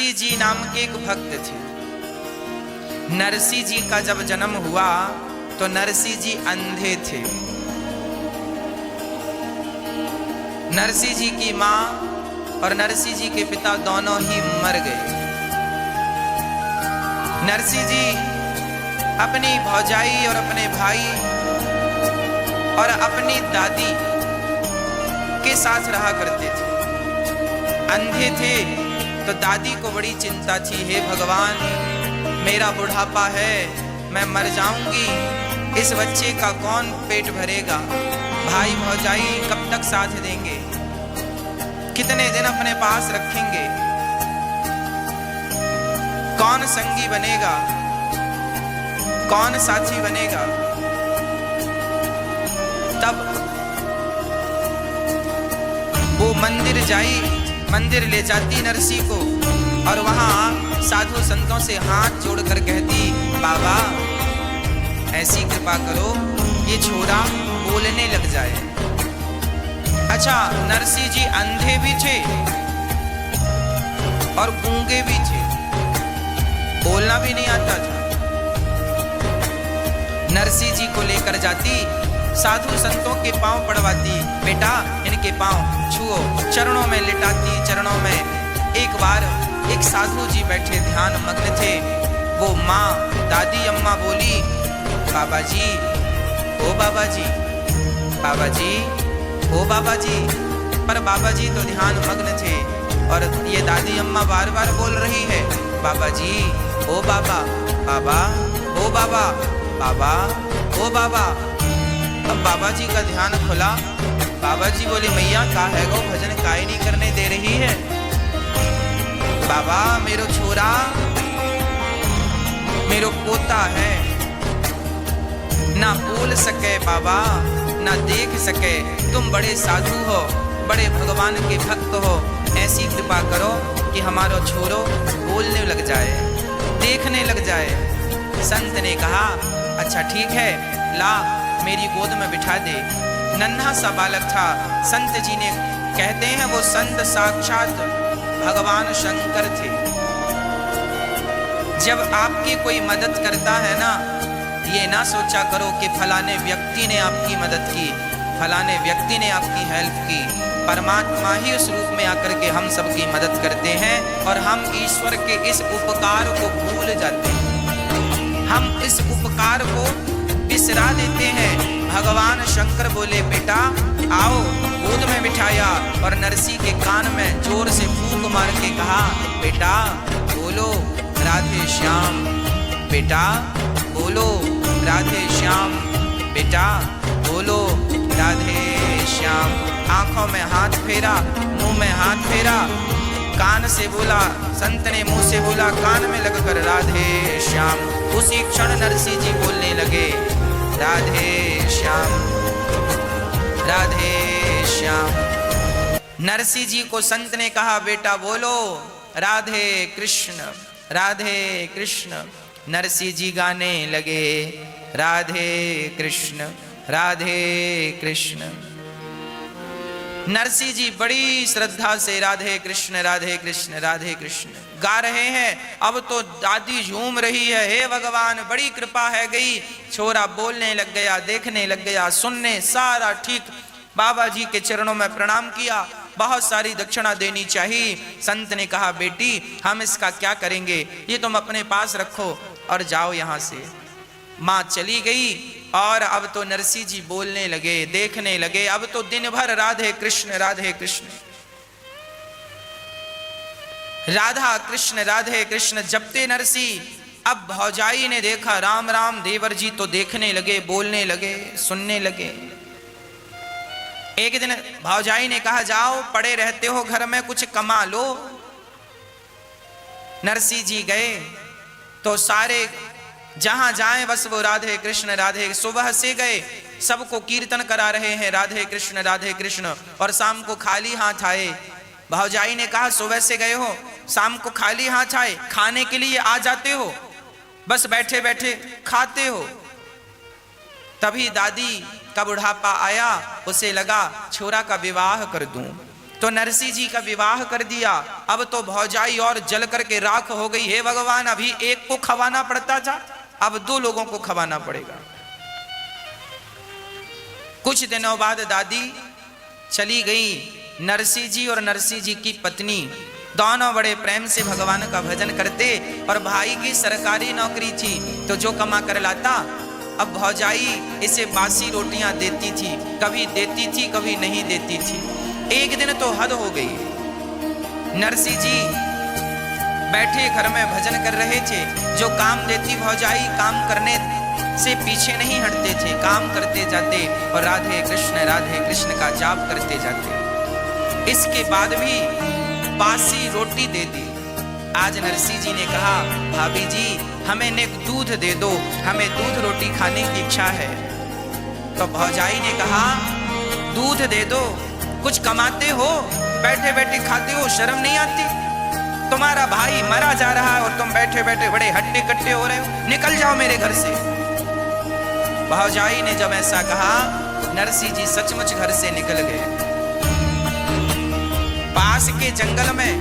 नरसिंह जी नाम के एक भक्त थे। नरसिंह जी का जब जन्म हुआ तो नरसिंह जी अंधे थे। नरसिंह जी की मां और नरसिंह जी के पिता दोनों ही मर गए। नरसिंह जी अपनी भौजाई और अपने भाई और अपनी दादी के साथ रहा करते थे। अंधे थे तो दादी को बड़ी चिंता थी, हे भगवान मेरा बुढ़ापा है, मैं मर जाऊंगी, इस बच्चे का कौन पेट भरेगा, भाई भौजाई कब तक साथ देंगे, कितने दिन अपने पास रखेंगे, कौन संगी बनेगा, कौन साथी बनेगा। तब वो मंदिर ले जाती नरसिंह को और वहां साधु संतों से हाथ जोड़कर कहती, बाबा ऐसी कृपा करो ये छोरा बोलने लग जाए। अच्छा, नरसिंह जी अंधे भी थे और गूंगे भी थे, बोलना भी नहीं आता था। नरसिंह जी को लेकर जाती, साधु संतों के पांव पड़वाती, बेटा इनके पांव छुओ, चरणों में लिटाती, चरणों में। एक बार एक साधु जी बैठे ध्यान मग्न थे, वो माँ दादी अम्मा बोली, बाबा जी ओ बाबा जी, बाबा जी ओ बाबा जी। पर बाबा जी तो ध्यान मग्न थे और ये दादी अम्मा बार बार बोल रही है, बाबा जी ओ बाबा, बाबा ओ बाबा, बाबा ओ बाबा। अब बाबा जी का ध्यान खुला, बाबा जी बोले, मैया का है गो भजन काहे नहीं करने दे रही है। बाबा मेरो छोरा मेरो पोता है, ना बोल सके बाबा ना देख सके, तुम बड़े साधु हो, बड़े भगवान के भक्त हो, ऐसी कृपा करो कि हमारा छोरो बोलने लग जाए, देखने लग जाए। संत ने कहा, अच्छा ठीक है, ला मेरी गोद में बिठा दे। नन्हा सा बालक था। संत जी ने कहते हैं वो संत साक्षात भगवान शंकर थे। जब आपकी कोई मदद करता है ना, ये ना सोचा करो कि फलाने व्यक्ति ने आपकी मदद की, फलाने व्यक्ति ने आपकी हेल्प की। परमात्मा ही उस रूप में आकर के हम सबकी मदद करते हैं और हम ईश्वर के इस उपकार को भूल जाते हैं, हम इस उपकार को बिसरा देते हैं। भगवान शंकर बोले, बेटा आओ, गोद में बिठाया और नरसिंह के कान में जोर से फूंक मार के कहा, बेटा बोलो राधे श्याम, बेटा बोलो राधे श्याम, बेटा बोलो राधे श्याम। आंखों में हाथ फेरा, मुंह में हाथ फेरा, कान से बोला, संत ने मुंह से बोला, कान में लगकर राधे श्याम। उसी क्षण नरसिंह जी बोलने लगे, राधे श्याम, राधे श्याम। नरसिंह जी को संत ने कहा, बेटा बोलो राधे कृष्ण, राधे कृष्ण। नरसिंह जी गाने लगे, राधे कृष्ण, राधे कृष्ण। नरसिंह जी बड़ी श्रद्धा से राधे कृष्ण, राधे कृष्ण, राधे कृष्ण गा रहे हैं। अब तो दादी झूम रही है, हे भगवान बड़ी कृपा है गई, छोरा बोलने लग गया, देखने लग गया, सुनने सारा ठीक। बाबा जी के चरणों में प्रणाम किया, बहुत सारी दक्षिणा देनी चाहिए। संत ने कहा, बेटी हम इसका क्या करेंगे, ये तुम अपने पास रखो और जाओ यहाँ से। माँ चली गई और अब तो नरसिंह जी बोलने लगे, देखने लगे। अब तो दिन भर राधे कृष्ण, राधे कृष्ण, राधा कृष्ण, राधे कृष्ण जपते नरसिंह। अब भौजाई ने देखा, राम राम, देवर जी तो देखने लगे, बोलने लगे, सुनने लगे। एक दिन भौजाई ने कहा, जाओ पड़े रहते हो घर में, कुछ कमा लो। नरसिंह जी गए तो सारे जहां जाएं बस वो राधे कृष्ण, राधे। सुबह से गए, सबको कीर्तन करा रहे हैं, राधे कृष्ण, राधे कृष्ण। और शाम को खाली हाथ आए। भौजाई ने कहा, सुबह से गए हो, शाम को खाली हाथ आए, खाने के लिए आ जाते हो, बस बैठे बैठे खाते हो। तभी दादी का बुढ़ापा आया, उसे लगा छोरा का विवाह कर दूं। तो नरसिंह जी का विवाह कर दिया। अब तो भौजाई और जल करके राख हो गई। हे भगवान, अभी एक को खवाना पड़ता था, अब 2 लोगों को खवाना पड़ेगा। कुछ दिनों बाद दादी चली गई। नरसिंह जी और नरसिंह जी की पत्नी दोनों बड़े प्रेम से भगवान का भजन करते। और भाई की सरकारी नौकरी थी, तो जो कमा कर लाता, अब भौजाई इसे बासी रोटियां देती थी, कभी देती थी कभी नहीं देती थी। एक दिन तो हद हो गई। नरसिंह जी बैठे घर में भजन कर रहे थे। जो काम देती भौजाई, काम करने से पीछे नहीं हटते थे, काम करते जाते और राधे कृष्ण का जाप करते जाते। इसके बाद भी बासी रोटी दे दी। आज नरसिंह जी ने कहा, भाभी जी हमें नेक दूध दे दो, हमें दूध रोटी खाने की इच्छा है। तो भौजाई ने कहा, दूध दे दो, कुछ कमाते हो, बैठे बैठे खाते हो, शर्म नहीं आती? तुम्हारा भाई मरा जा रहा है और तुम बैठे बैठे बड़े हट्टे कट्टे हो रहे हो, निकल जाओ मेरे घर से। भौजाई ने जब ऐसा कहा, नरसिंह जी सचमुच घर से निकल गए। पास के जंगल में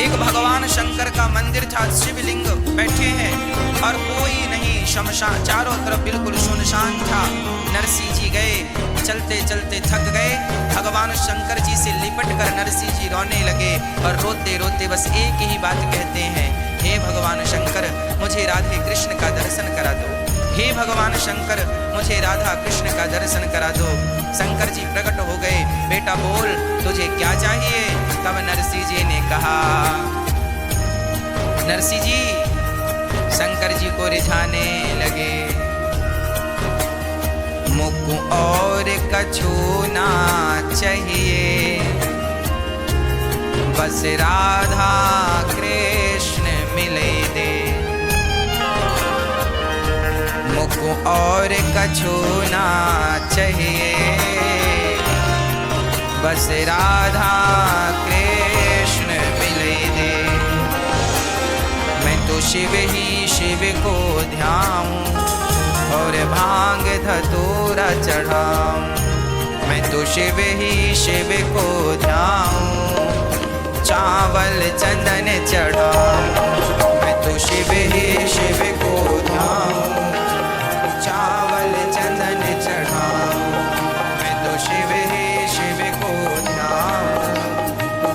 एक भगवान शंकर का मंदिर था, शिवलिंग बैठे हैं और कोई नहीं, शमशान, चारों तरफ बिल्कुल सुनसान था। नरसिंह जी गए, चलते चलते थक गए, भगवान शंकर जी से लिपट कर नरसिंह जी रोने लगे और रोते रोते बस एक ही बात कहते हैं, हे भगवान शंकर मुझे राधे कृष्ण का दर्शन करा दो, हे भगवान शंकर मुझे राधा कृष्ण का दर्शन करा दो। शंकर जी प्रकट हो गए, बेटा बोल तुझे क्या चाहिए? तब नरसिंह जी ने कहा, नरसिंह जी शंकर जी को रिझाने लगे, मुझको और कछु ना चाहिए, बस राधा कृष्ण मिले दे, मुझको और कछु ना चाहिए, बस राधा कृष्ण मिले दे। मैं तो शिव ही शिव को ध्याऊं और भांग धतूरा चढ़ाऊं, मैं तो शिव ही शिव को ध्याऊं, चावल चंदन चढ़ाऊं, मैं तो शिव ही शिव को ध्याऊं, चावल चंदन चढ़ाऊं, मैं तो शिव ही शिव को ध्याऊं,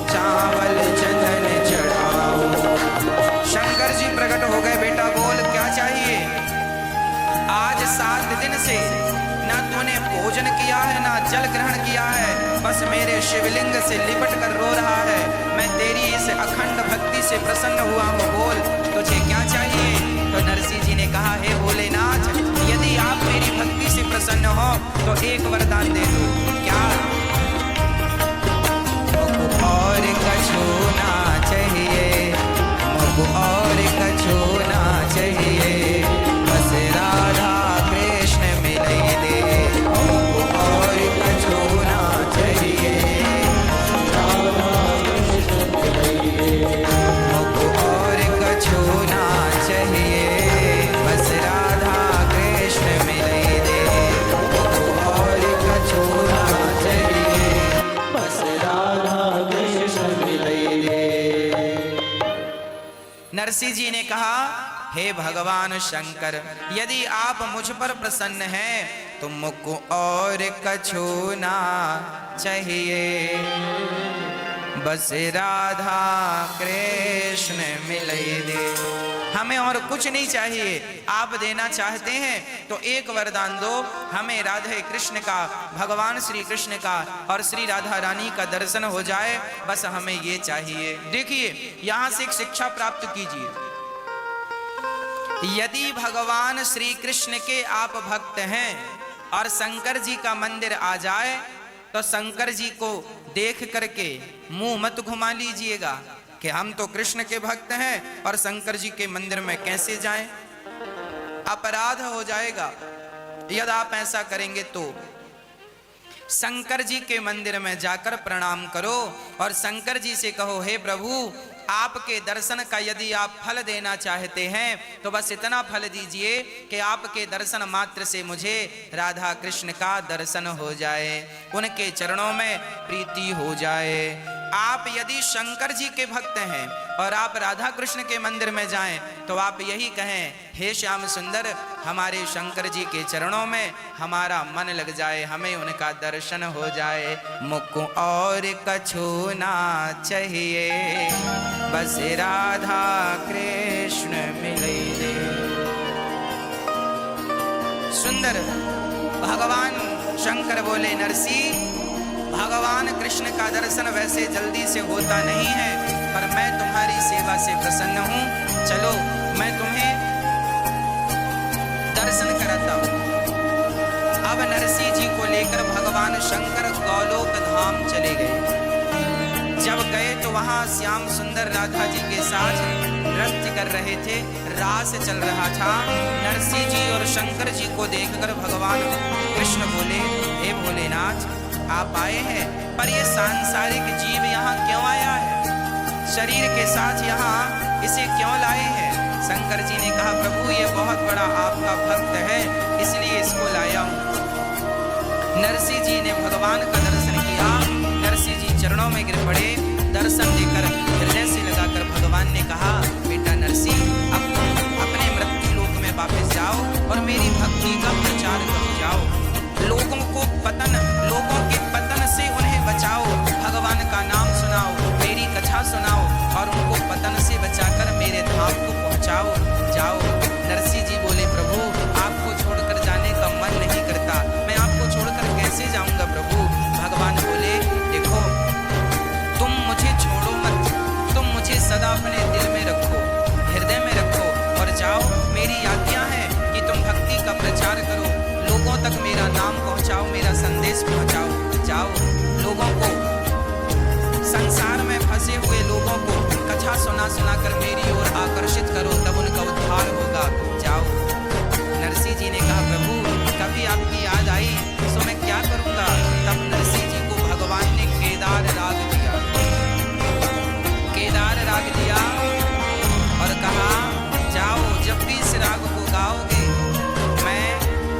चावल चंदन चढ़ाऊं। शंकर जी प्रकट हो गए, बेटा बोल क्या चाहिए? आज 7 दिन से ना तूने भोजन किया है ना जल ग्रहण किया है, बस मेरे शिवलिंग से लिपट कर रो रहा है। मैं तेरी इस अखंड भक्ति से प्रसन्न हुआ हूँ, बोल तुझे क्या चाहिए? तो नरसिंह जी ने कहा, हे भोलेनाथ यदि आप मेरी भक्ति से प्रसन्न हो तो एक वरदान दे दो। क्या? मुझको और कछु ना चाहिए, मुझको और कछु ना चाहिए, बस राधा कृष्ण मिले दे, मुझको और कछु ना चाहिए, मुझको और कछु ना चाहिए, बस राधा कृष्ण मिले दे, मुझको और कछु ना चाहिए, बस राधा कृष्ण मिले दे। नरसिंह जी ने कहा, हे भगवान शंकर यदि आप मुझ पर प्रसन्न हैं तो मुझको और कछु ना चाहिए, बस राधा कृष्ण मिले दे। हमें और कुछ नहीं चाहिए, आप देना चाहते हैं तो एक वरदान दो, हमें राधे कृष्ण का, भगवान श्री कृष्ण का और श्री राधा रानी का दर्शन हो जाए, बस हमें ये चाहिए। देखिए यहां से एक शिक्षा प्राप्त कीजिए, यदि भगवान श्री कृष्ण के आप भक्त हैं और शंकर जी का मंदिर आ जाए तो शंकर जी को देख करके मुंह मत घुमा लीजिएगा कि हम तो कृष्ण के भक्त हैं और शंकर जी के मंदिर में कैसे जाएं, अपराध हो जाएगा। यदि आप ऐसा करेंगे तो शंकर जी के मंदिर में जाकर प्रणाम करो और शंकर जी से कहो, हे प्रभु आपके दर्शन का यदि आप फल देना चाहते हैं तो बस इतना फल दीजिए कि आपके दर्शन मात्र से मुझे राधा कृष्ण का दर्शन हो जाए, उनके चरणों में प्रीति हो जाए। आप यदि शंकर जी के भक्त हैं और आप राधा कृष्ण के मंदिर में जाएं तो आप यही कहें, हे श्याम सुंदर, हमारे शंकर जी के चरणों में हमारा मन लग जाए, हमें उनका दर्शन हो जाए। मुख और कछु ना चाहिए, बस राधा कृष्ण मिले दे। सुंदर भगवान शंकर बोले, नरसी, भगवान कृष्ण का दर्शन वैसे जल्दी से होता नहीं है, पर मैं तुम्हारी सेवा से प्रसन्न हूं। चलो मैं तुम्हें दर्शन कराता हूं। अब नरसी जी को लेकर भगवान शंकर गौलोक धाम चले गए। जब गए तो वहां श्याम सुंदर राधा जी के साथ नृत्य कर रहे थे, रास चल रहा था। नरसी जी और शंकर जी को देखकर भगवान कृष्ण बोले, हे भोलेनाथ, आप आए हैं, पर ये सांसारिक जीव यहाँ क्यों आया है? शरीर के साथ यहाँ इसे क्यों लाए हैं? शंकर जी ने कहा, प्रभु ये बहुत बड़ा आपका भक्त है, इसलिए इसको लाया हूँ। नरसी जी ने भगवान का दर्शन किया। नरसी जी चरणों में गिर पड़े। दर्शन देकर हृदय से लगाकर भगवान ने कहा, बेटा नरसी, अब तुम अपने मृत्यु लोक में वापस जाओ और मेरी भक्ति का प्रचार करो जाओ। लोगों के पतन से उन्हें बचाओ, भगवान का नाम सुनाओ, मेरी कथा सुनाओ और उनको पतन से बचाकर मेरे धाम को पहुंचाओ, जाओ। नरसी जी बोले, प्रभु आपको छोड़कर जाने का मन नहीं करता, मैं आपको छोड़कर कैसे जाऊंगा प्रभु? भगवान बोले, देखो, तुम मुझे छोड़ो मत, तुम मुझे सदा अपने दिल में रखो, हृदय में रखो और जाओ। मेरी आज्ञा है कि तुम भक्ति का प्रचार करो, लोगों तक मेरा नाम पहुंचाओ, मेरा संदेश पहुंचाओ, जाओ। लोगों को, संसार में फंसे हुए लोगों को कथा सुना सुना कर मेरी ओर आकर्षित करो, तब उनका उद्धार होगा, जाओ। नरसी जी ने कहा, प्रभु कभी आपकी याद आई तो मैं क्या करूंगा? तब नरसी जी को भगवान ने केदार राग दिया, केदार राग दिया और कहा, जाओ, जब भी इस राग को गाओगे मैं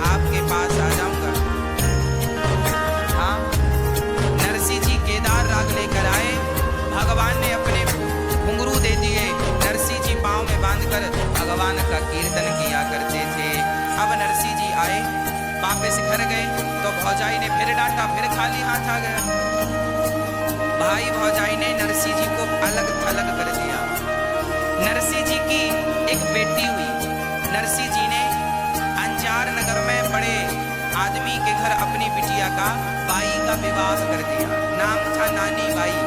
आपके पास आ जाऊंगा। हाँ, नरसी जी केदार राग लेकर आए। भगवान ने अपने घुंघरू दे दिए। नरसी जी पांव में बांधकर भगवान का कीर्तन किया करते थे। अब नरसी जी आए, वापस घर गए तो भौजाई ने फिर डांटा, फिर खाली हाथ आ गया। भाई भौजाई ने नरसी जी को अलग थलग कर दिया। नरसी जी की एक बेटी हुई। नरसी जी ने अंजार नगर में बड़े आदमी के घर अपनी बिटिया का, बाई का विवाह कर दिया। नाम था नानी बाई।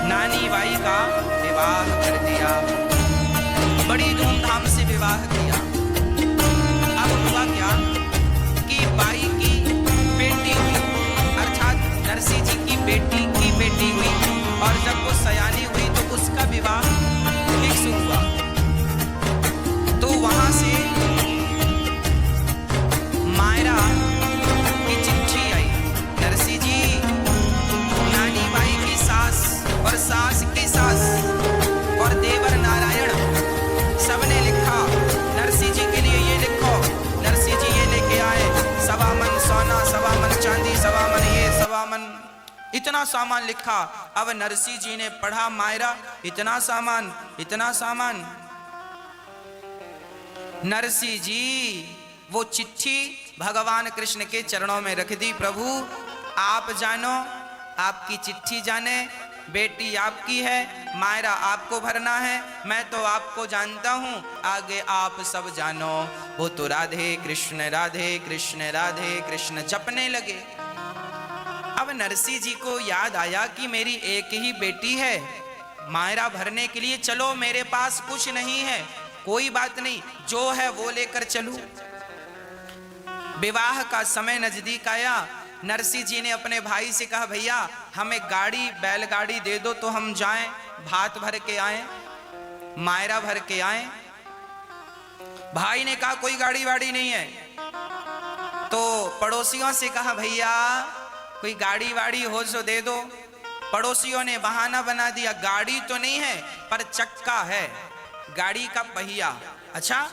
नानी बाई का विवाह कर दिया, बड़ी धूमधाम से विवाह किया। अब हुआ क्या कि बाई की बेटी हुई, अर्थात नरसी जी की बेटी हुई, और जब वो सयानी हुई तो उसका विवाह फिक्स हुआ। तो वहां से मायरा की चिट्ठी आई। नरसी जी, नानी बाई की सास और सास की सास और देवर नारायण सबने लिखा, नरसी जी के लिए ये लिखो। नरसी जी ये लेके आए, 1.25 मन सोना, 1.25 मन चांदी, 1.25 मन ये, 1.25 मन, इतना सामान लिखा। अब नरसी जी ने पढ़ा, मायरा इतना सामान, इतना सामान। नरसी जी वो चिट्ठी भगवान कृष्ण के चरणों में रख दी। प्रभु आप जानो, आपकी चिट्ठी जाने, बेटी आपकी है, मायरा आपको भरना है, मैं तो आपको जानता हूँ, आगे आप सब जानो। वो तो राधे कृष्ण राधे कृष्ण राधे कृष्ण जपने लगे। अब नरसी जी को याद आया कि मेरी एक ही बेटी है, मायरा भरने के लिए चलो, मेरे पास कुछ नहीं है, कोई बात नहीं, जो है वो लेकर चलूं। विवाह का समय नजदीक आया। नरसी जी ने अपने भाई से कहा, भैया हमें गाड़ी, बैलगाड़ी दे दो तो हम जाएं, भात भर के आए, मायरा भर के आए। भाई ने कहा कोई गाड़ी वाड़ी नहीं है। तो पड़ोसियों से कहा, भैया कोई गाड़ी वाड़ी हो तो दे दो। पड़ोसियों ने बहाना बना दिया, गाड़ी तो नहीं है पर चक्का है, गाड़ी का पहिया। अच्छा,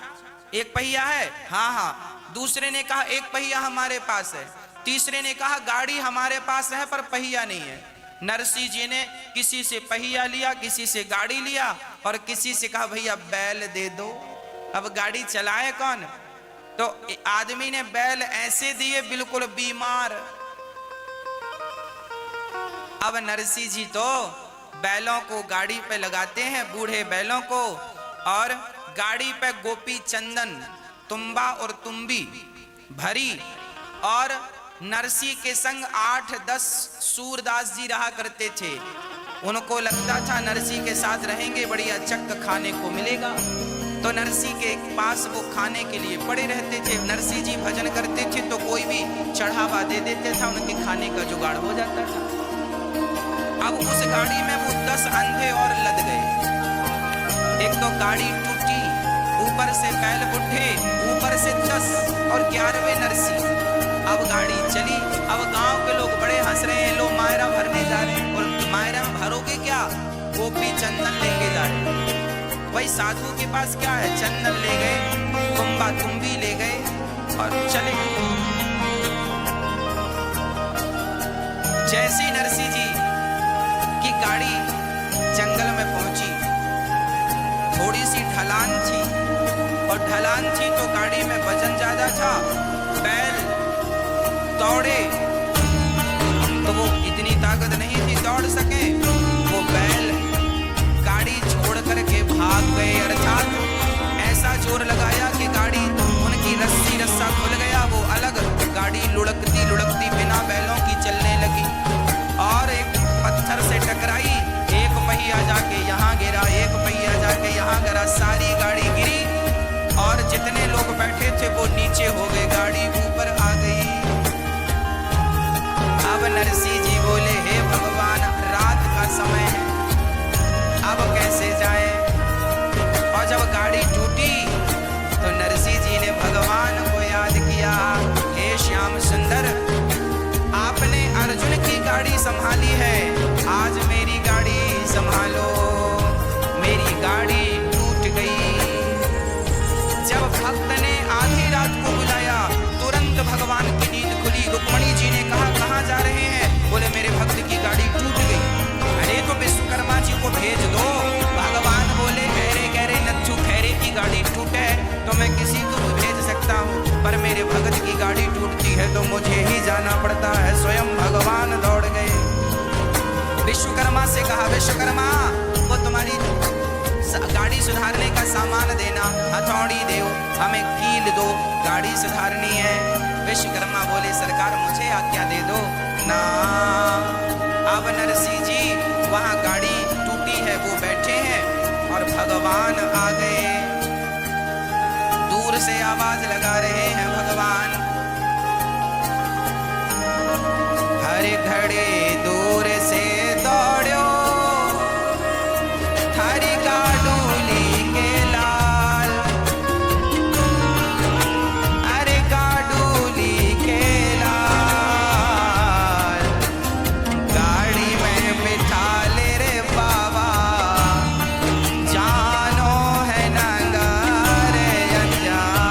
एक पहिया है? हाँ हाँ। दूसरे ने कहा एक पहिया हमारे पास है। तीसरे ने कहा गाड़ी हमारे पास है पर पहिया नहीं है। नरसिंह जी ने किसी से पहिया लिया, किसी से गाड़ी लिया और किसी से कहा भैया बैल दे दो। अब गाड़ी चलाए कौन? तो आदमी ने बैल ऐसे दिए बिल्कुल बीमार। अब नरसिंह जी तो बैलों को गाड़ी पे लगाते हैं, बूढ़े बैलों को, और गाड़ी पे गोपी चंदन, तुम्बा और तुम्बी भरी, और नरसिंह के संग 8-10 सूरदास जी रहा करते थे। उनको लगता था नरसिंह के साथ रहेंगे बढ़िया चक्क खाने को मिलेगा, तो नरसिंह के पास वो खाने के लिए पड़े रहते थे। नरसिंह जी भजन करते थे तो कोई भी चढ़ावा दे देते था, उनके खाने का जुगाड़ हो जाता था। अब उस गाड़ी में वो 10 अंधे और लद गए। एक तो गाड़ी टूटी, ऊपर से बैल बुढ़े, ऊपर से 10 और 11वें नरसिंह। अब गाड़ी चली। अब गांव के लोग बड़े हंस रहे हैं, लोग मायरा भरने जा रहे हैं। और मायरा में भरोगे क्या? गोपी चंदन लेके जा रहे हैं। भाई साधु के पास क्या है? चंदन ले गए, तुम्बा तुम्बी ले गए और चले। जैसी नरसिंह जी की गाड़ी जंगल में पहुंची, थोड़ी सी ढलान थी, और ढलान थी तो गाड़ी में वजन ज्यादा था। बैल दौड़े तो वो इतनी ताकत नहीं थी दौड़ सके। वो बैल गाड़ी छोड़ करके भाग गए, अर्थात ऐसा जोर लगाया कि गाड़ी उनकी रस्सा खुल गया। वो अलग गाड़ी लुढ़कती लुढ़कती बिना बैलों की चलने लगी और एक पत्थर से टकराई। एक पहिया जाके यहाँ गिरा, एक पहिया जाके यहाँ गिरा, सारी गाड़ी गिरी और जितने लोग बैठे थे वो नीचे हो गए, गाड़ी ऊपर आ गई। अब नरसिंह जी बोले हे भगवान, रात का समय है, अब कैसे जाए? और जब गाड़ी टूटी तो नरसिंह जी ने भगवान को याद किया, हे श्याम सुंदर, आपने अर्जुन की गाड़ी संभाली है, आज मेरी गाड़ी संभालो। मेरी गाड़ी टूट गई। जब भक्त ने आधी रात को बुलाया, तुरंत भगवान की नींद खुली। रुक्मणी जी ने कहा कहाँ जा रहे हैं? बोले मेरे भक्त की गाड़ी टूट गई। अरे तो विश्वकर्मा जी को भेज दो। भगवान बोले कह रहे नच्छू खैरे की गाड़ी टूटे तो मैं किसी को भी भेज सकता हूँ, पर मेरे भक्त की गाड़ी टूटती है तो मुझे ही जाना पड़ता है। स्वयं भगवान दौड़ गए। विश्वकर्मा से कहा विश्वकर्मा, वो तुम्हारी गाड़ी सुधारने का सामान देना, हथौड़ी दो, हमें कील दो, गाड़ी सुधारनी है। विश्वकर्मा बोले सरकार मुझे आज्ञा दे दो ना। अब नरसिंह जी वहां गाड़ी टूटी है वो बैठे हैं और भगवान आ गए। दूर से आवाज लगा रहे हैं भगवान, हर घड़ी दूर से दौड़ो, थारी गाडूली के लाल, अरे गाडूली के लाल, गाड़ी में बिठा ले रे बाबा, जानो है नंगार अंजान।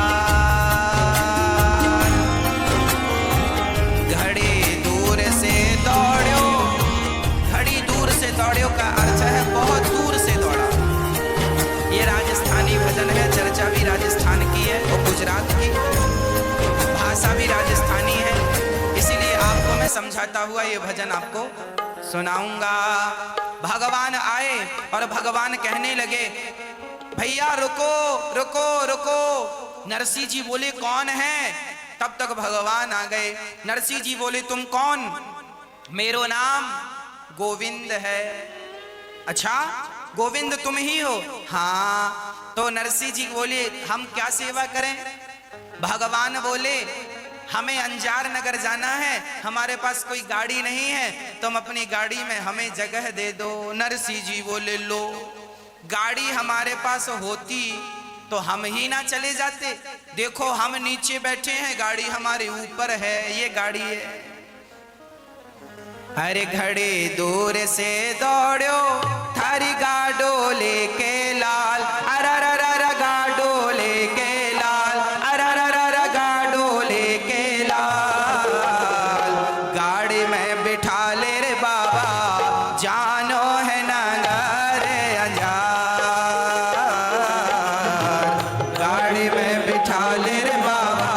घड़ी दूर से दौड़ो, घड़ी दूर से दौड़ो का अर्थ है बहुत दूर से दौड़ा। ये राजस्थानी भजन है, चर्चा भी राजस्थान की है और गुजरात की, भाषा भी राजस्थानी है, इसीलिए आपको मैं समझाता हुआ ये भजन आपको सुनाऊंगा। भगवान आए और भगवान कहने लगे भैया रुको रुको रुको। नरसिंह जी बोले कौन है? तब तक भगवान आ गए। नरसिंह जी बोले तुम कौन? मेरो नाम गोविंद है। अच्छा गोविंद तुम ही हो? हाँ। तो नरसिंह जी बोले हम क्या सेवा करें? भगवान बोले हमें अंजार नगर जाना है, हमारे पास कोई गाड़ी नहीं है, तुम अपनी गाड़ी में हमें जगह दे दो। नरसिंह जी बोले लो, गाड़ी हमारे पास होती तो हम ही ना चले जाते। देखो हम नीचे बैठे हैं, गाड़ी हमारे ऊपर है, ये गाड़ी है। अरे घड़ी दूर से दौड़ो थारी गाडो लेके लाल, अरररर गाडो लेके लाल, अरररर गाडो लेके लाल। गाड़ी में बिठा ले रे बाबा जानो है नगर अंजार, गाड़ी में बिठा ले रे बाबा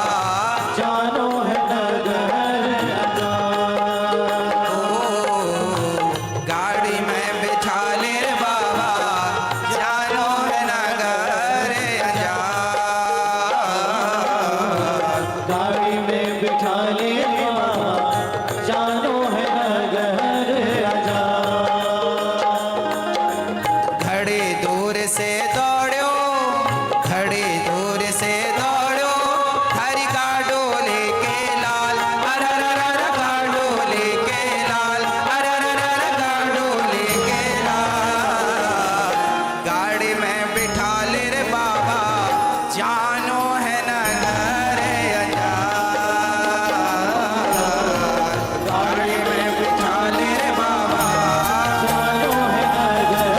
जानो है नगर अंजार। गाड़ी में बिठा ले रे बाबा जानो है नगर अंजार, गाड़ी में बिठा ले बाबा जानो है नगर अंजार। घड़ी दूर से दौड़ो, घड़ी दूर से दौड़ो हरी गाडो लेके लाल, अरररर गाडो लेके लाल, अरररर गाडो लेके लाल। गाड़ी में बिठा ले रे बाबा जानो है नगर अंजार, गाड़ी में बिठा ले रे बाबा जानो है नगर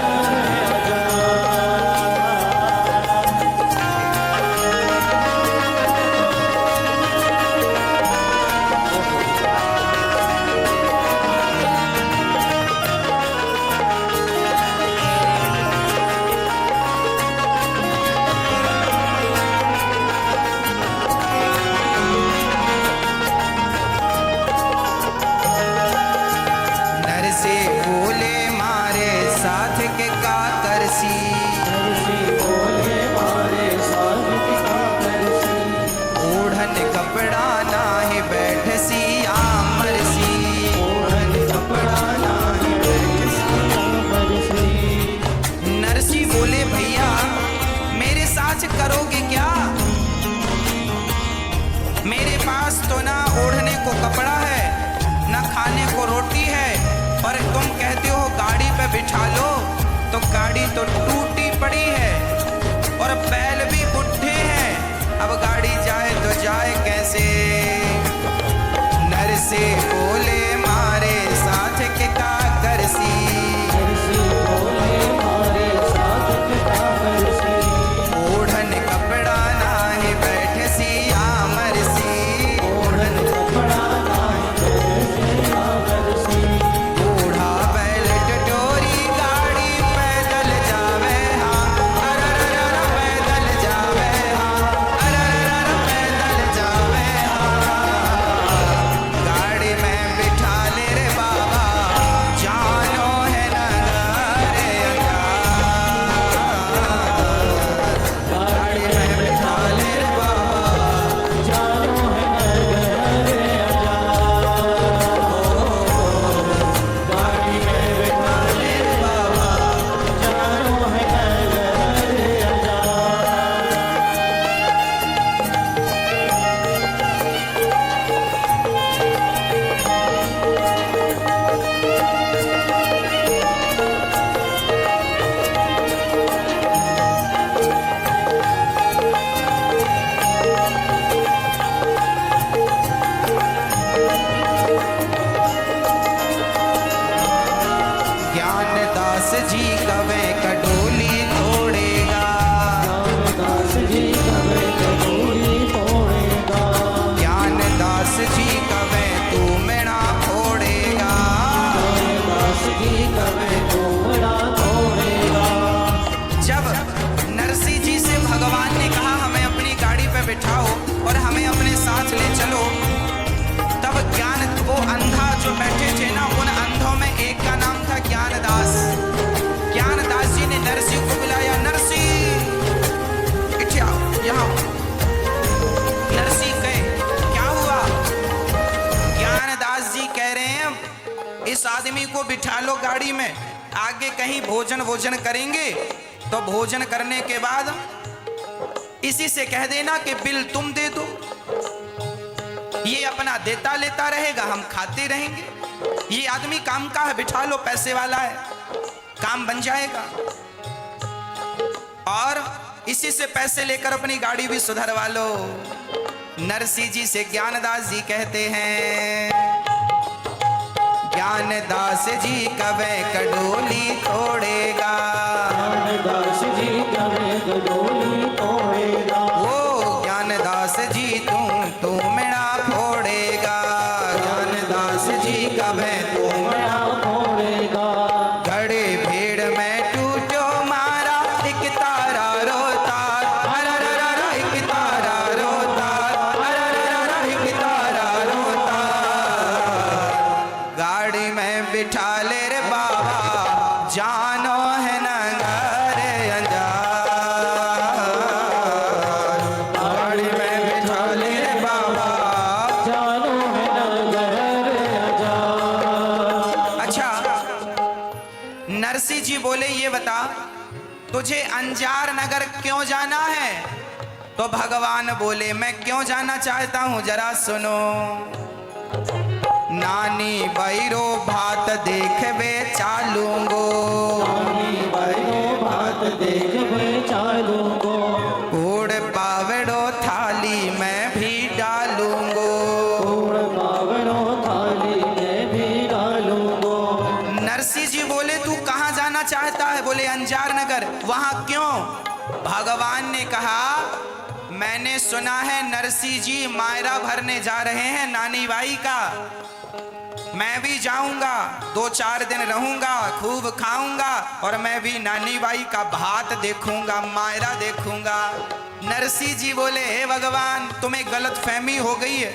नर से बोले मारे साथ के काकरसी, तरसी बोले मारे साथ की तरसी। ओढ़न कपड़ा नाहि बैठसी आमरसी, ओढ़न कपड़ा नाहि बैठसी आमरसी। नरसी बोले भैया मेरे साथ करोगे क्या, मेरे पास तो ना ओढ़ने को कपड़ा है ना खाने को रोटी है, पर तुम कहते हो गाड़ी पे बिठा लो, तो गाड़ी तो टूटी पड़ी है और बैल भी बुढ़े हैं, अब गाड़ी जाए तो जाए कैसे। नर से बोले मारे साथ के काकरसी, तरसी बोले मारे साथ की तरसी। ओढ़न कपड़ा नाहि बैठसी आमरसी, ओढ़न कपड़ा नाहि बैठसी आमरसी। बूढ़ा बैल टटोरी गाड़ी पैदल जावे हाँ, अरररर पैदल जावे हाँ, अरररर पैदल जावे हाँ। गाड़ी में बिठा ले रे बाबा जानो है नगर अंजार, गाड़ी में बिठा ले रे बाबा जानो है नगर अंजार। गाड़ी में बिठा ले बाबा जानो है नगर अंजार। ज्ञानदास जी कवे कटोली तोड़ेगा, रामदास जी कवे कटोरी तोड़ेगा। ज्ञानदास जी कवे तू मेरा फोड़ेगा। रामदास जी कवे तोड़ा तोड़ेगा। जब नरसी जी से भगवान ने कहा हमें अपनी गाड़ी पे बिठाओ और हमें अपने साथ ले चलो, तब ज्ञान वो अंधा जो बैठे थे ना, उन अंधों में एक का नाम था ज्ञानदास। ज्ञानदास जी ने नरसी को बुलाया, नरसी इठे आओ यहाँ। नरसी गए, क्या हुआ? ज्ञानदास जी कह रहे हैं इस आदमी को बिठा लो गाड़ी में, आगे कहीं भोजन करेंगे तो भोजन करने के बाद इसी से कह देना कि बिल तुम दे दो, ये अपना देता लेता रहेगा, हम खाते रहेंगे। ये आदमी काम का है, बिठा लो, पैसे वाला है, काम बन जाएगा। और इसी से पैसे लेकर अपनी गाड़ी भी सुधरवा लो। नरसी जी से ज्ञानदास जी कहते हैं ज्ञानदास जी कवे कडोली तोड़ेगा, ज्ञानदास जी कवे कडोली तोड़ेगा। ओ ज्ञानदास जी तू मेरा फोड़ेगा, ज्ञानदास जी कवे तू मेरा फोड़ेगा। घड़े भीड़ में टूटो मारा एक तारा रोता, अरररर एक तारा रोता, अरररर एक तारा रोता। गाड़ी में बिठा ले रे बाबा जानो है नगर अंजार, गाड़ी में बिठा ले रे बाबा जानो है नगर अंजार। अच्छा, नरसिंह जी बोले ये बता तुझे अंजार नगर क्यों जाना है? तो भगवान बोले मैं क्यों जाना चाहता हूं जरा सुनो। नानी बैरो भात देखबे चालूंगो, नानी बैरो भात देखबे चालूंगो, उड़ पावड़ो थाली में भी डालूंगो, उड़ पावड़ो थाली में भी डालूंगो। नरसिंह जी बोले तू कहाँ जाना चाहता है? बोले अंजार नगर। वहां क्यों? भगवान ने कहा मैंने सुना है नरसिंह जी मायरा भरने जा रहे हैं नानी बाई का, मैं भी जाऊंगा, 2-4 दिन रहूंगा, खूब खाऊंगा और मैं भी नानी बाई का भात देखूंगा, मायरा देखूंगा। नरसिंह जी बोले हे भगवान तुम्हें गलत फहमी हो गई है,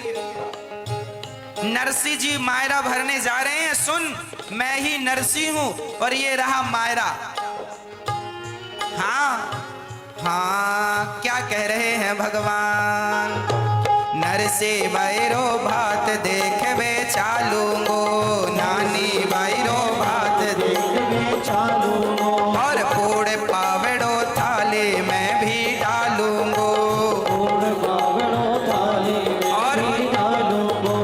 नरसिंह जी मायरा भरने जा रहे हैं। सुन मैं ही नरसिंह हूं और ये रहा मायरा। हाँ हाँ क्या कह रहे हैं भगवान? नरसे बैरो भात देखबे चालूंगो, नानी बैरो भात देखबे चालूंगो, और पूड़ पावड़ो थाली में भी डालूंगो, उड़ पावड़ो थाली में और भी डालूंगो।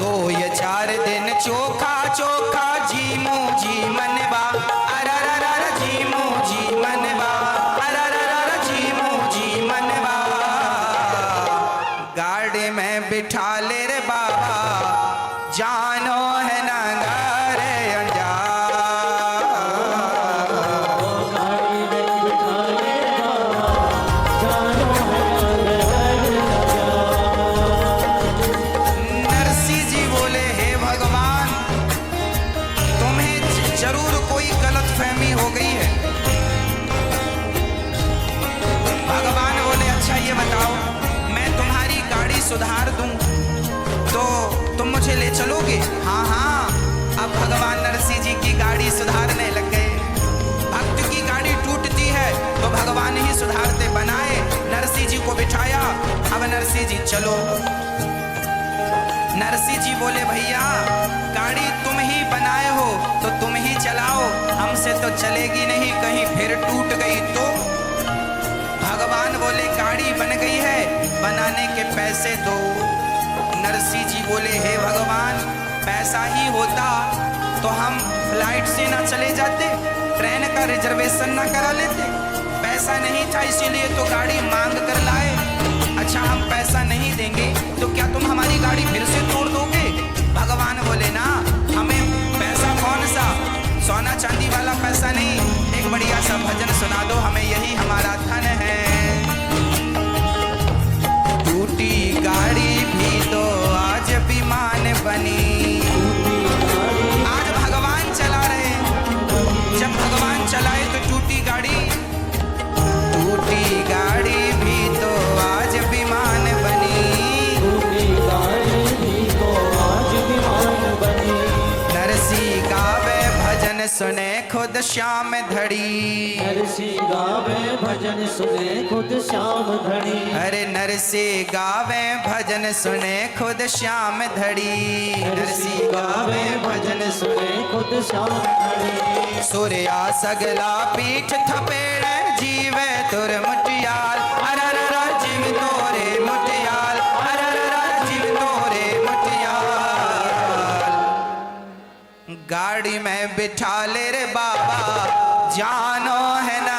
2-4 दिन चोखा चोखा जी मुझी मनवा, अरररर जी मुझी मनवा, अरररर जी मुझी मनवा। गाड़ी में बिठा ले रे बाबा जानो है नगर अंजार, गाड़ी में बिठा ले बाबा जानो है नगर अंजार। नरसिंह जी बोले हे भगवान तुम्हें जरूर कोई गलत फहमी हो गई है। भगवान बोले अच्छा ये बताओ मैं तुम्हारी गाड़ी सुधार दूं तो तुम मुझे ले चलोगे? हाँ हाँ। अब भगवान नरसिंह जी की गाड़ी सुधारने लग गए। भक्त की गाड़ी टूटती है तो भगवान ही सुधारते, बनाए नरसिंह जी को बिठाया। अब नरसिंह जी चलो। नरसिंह जी बोले भैया गाड़ी तुम ही बनाए हो तो तुम ही चलाओ, हमसे तो चलेगी नहीं, कहीं फिर टूट गई तो? भगवान बोले गाड़ी बन गई है, बनाने के पैसे दो। नरसिंह जी बोले हे भगवान पैसा ही होता तो हम फ्लाइट से ना चले जाते, ट्रेन का रिजर्वेशन ना करा लेते? पैसा नहीं था इसीलिए तो गाड़ी मांग कर लाए। अच्छा हम पैसा नहीं देंगे तो क्या तुम हमारी गाड़ी फिर से तोड़ दोगे? भगवान बोले ना हमें पैसा कौन सा, सोना चांदी वाला पैसा नहीं, एक बढ़िया सा भजन सुना दो हमें, यही हमारा धन है। टूटी गाड़ी भी तो आज विमान बनी, आज भगवान चला रहे, जब भगवान चलाए तो टूटी गाड़ी, टूटी गाड़ी भी तो आज विमान बनी, टूटी गाड़ी भी तो आज विमान बनी। नरसिंह गावे भजन सुने खुद श्याम धड़ी, नरसिंह गावे भजन सुने खुद श्याम धड़ी, अरे नरसिंह गावे भजन सुने खुद श्याम धड़ी, नरसिंह गावे भजन सुने खुद श्याम धड़ी। सूर्या सगला पीठ थपेड़े जीवे तुर मुटियाल, अररर जीव तोरे मुटियाल, अररर जीव तोरे मुटियाल। गाड़ी में बिठा ले रे बाबा जानो है ना